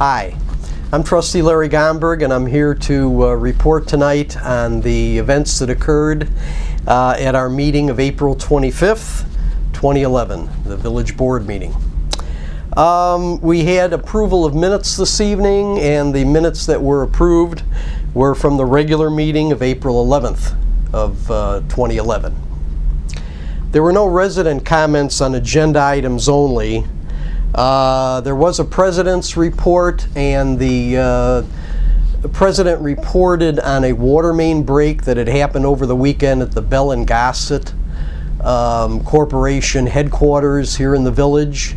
Hi, I'm Trustee Larry Gomberg, and I'm here to report tonight on the events that occurred at our meeting of April 25th, 2011, the Village Board meeting. We had approval of minutes this evening, and the minutes that were approved were from the regular meeting of April 11th of 2011. There were no resident comments on agenda items only. There was a president's report, and the president reported on a water main break that had happened over the weekend at the Bell and Gossett Corporation headquarters here in the village.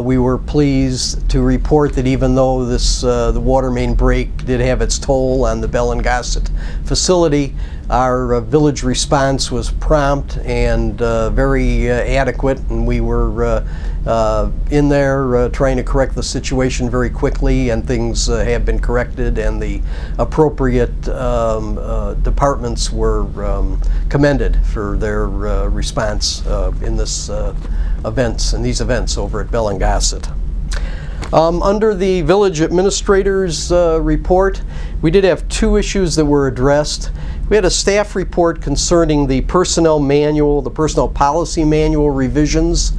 We were pleased to report that even though the water main break did have its toll on the Bell and Gossett facility, our village response was prompt and very adequate, and we were in there trying to correct the situation very quickly, and things have been corrected, and the appropriate departments were commended for their response in these events over at Bell and Gossett. Under the village administrator's report, we did have two issues that were addressed. We had a staff report concerning the personnel manual, the personnel policy manual revisions.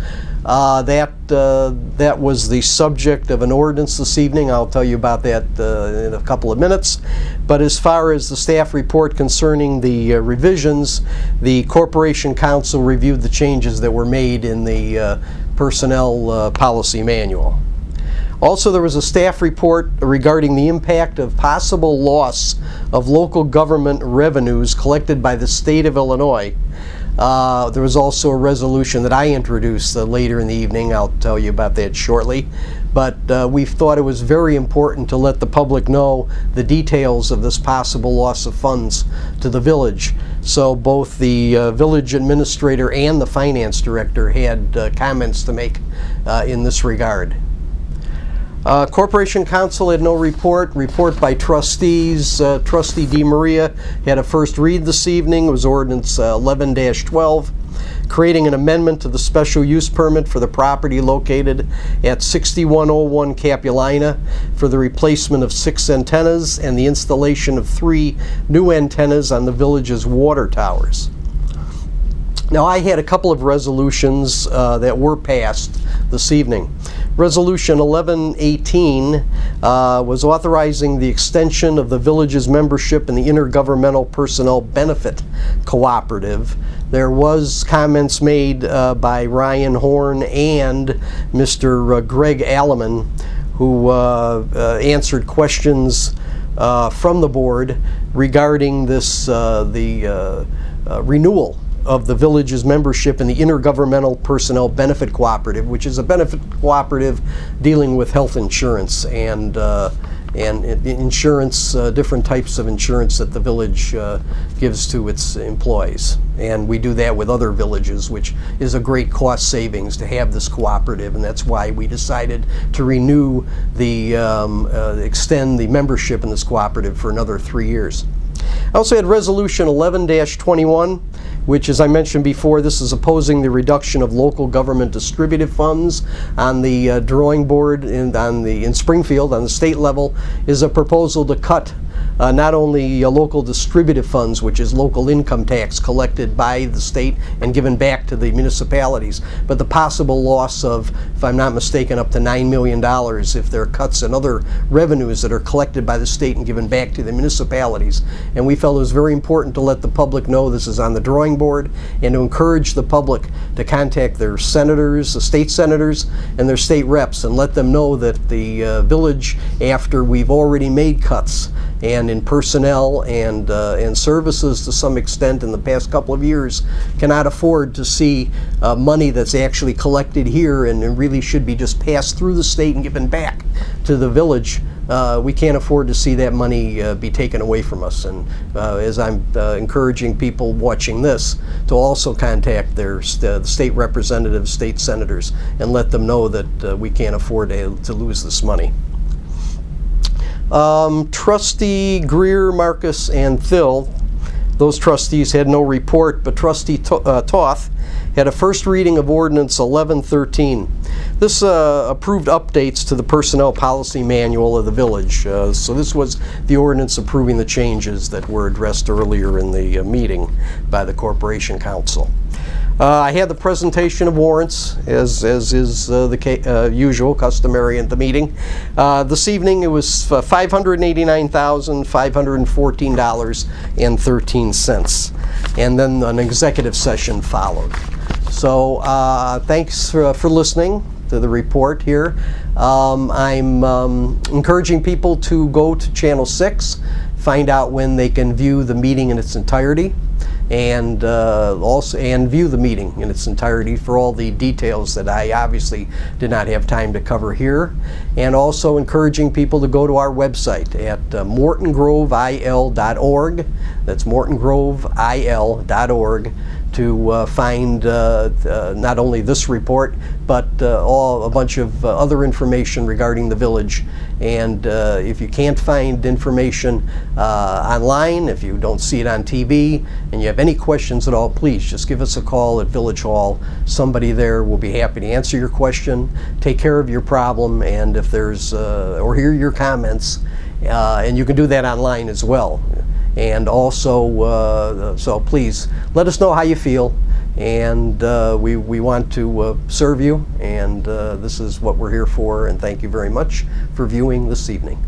That was the subject of an ordinance this evening. I'll tell you about that in a couple of minutes. But as far as the staff report concerning the revisions, the Corporation Council reviewed the changes that were made in the personnel policy manual. Also, there was a staff report regarding the impact of possible loss of local government revenues collected by the state of Illinois. There was also a resolution that I introduced later in the evening. I'll tell you about that shortly. But we thought it was very important to let the public know the details of this possible loss of funds to the village. So both the village administrator and the finance director had comments to make in this regard. Corporation Council had no report. Report by trustees. Trustee DeMaria had a first read this evening. It was Ordinance 11-12, creating an amendment to the special use permit for the property located at 6101 Capulina for the replacement of 6 antennas and the installation of 3 new antennas on the village's water towers. Now, I had a couple of resolutions that were passed this evening. Resolution 1118 was authorizing the extension of the village's membership in the Intergovernmental Personnel Benefit Cooperative. There was comments made by Ryan Horn and Mr. Greg Alleman, who answered questions from the board regarding this renewal of the village's membership in the Intergovernmental Personnel Benefit Cooperative, which is a benefit cooperative dealing with health insurance and insurance, different types of insurance that the village gives to its employees. And we do that with other villages, which is a great cost savings to have this cooperative, and that's why we decided to renew extend the membership in this cooperative for another 3 years. I also had Resolution 11-21, which, as I mentioned before, this is opposing the reduction of local government distributive funds. On the drawing board in Springfield, on the state level, is a proposal to cut not only local distributive funds, which is local income tax collected by the state and given back to the municipalities, but the possible loss of, if I'm not mistaken, up to $9 million if there are cuts in other revenues that are collected by the state and given back to the municipalities. And we felt it was very important to let the public know this is on the drawing board, and to encourage the public to contact their senators, the state senators, and their state reps, and let them know that the village, after we've already made cuts and in personnel and services to some extent in the past couple of years, cannot afford to see money that's actually collected here and really should be just passed through the state and given back to the village. We can't afford to see that money be taken away from us. And as I'm encouraging people watching this to also contact their state representatives, state senators, and let them know that we can't afford to lose this money. Trustee Greer, Marcus, and Thill, those trustees had no report, but Trustee Toth had a first reading of Ordinance 1113. This approved updates to the personnel policy manual of the village. So this was the ordinance approving the changes that were addressed earlier in the meeting by the Corporation Council. I had the presentation of warrants, as is the usual, customary at the meeting. This evening it was $589,514.13, and then an executive session followed. So thanks for listening to the report here. I'm encouraging people to go to Channel 6, find out when they can view the meeting in its entirety, and view the meeting in its entirety for all the details that I obviously did not have time to cover here. And also encouraging people to go to our website at mortongrovil.org. That's mortongrovil.org to find not only this report, but a bunch of other information regarding the village. And if you can't find information online, if you don't see it on TV, and you have any questions at all, please just give us a call at Village Hall. Somebody there will be happy to answer your question, take care of your problem, and if there's or hear your comments. And you can do that online as well. And also, so please let us know how you feel, and we want to serve you, and this is what we're here for, and thank you very much for viewing this evening.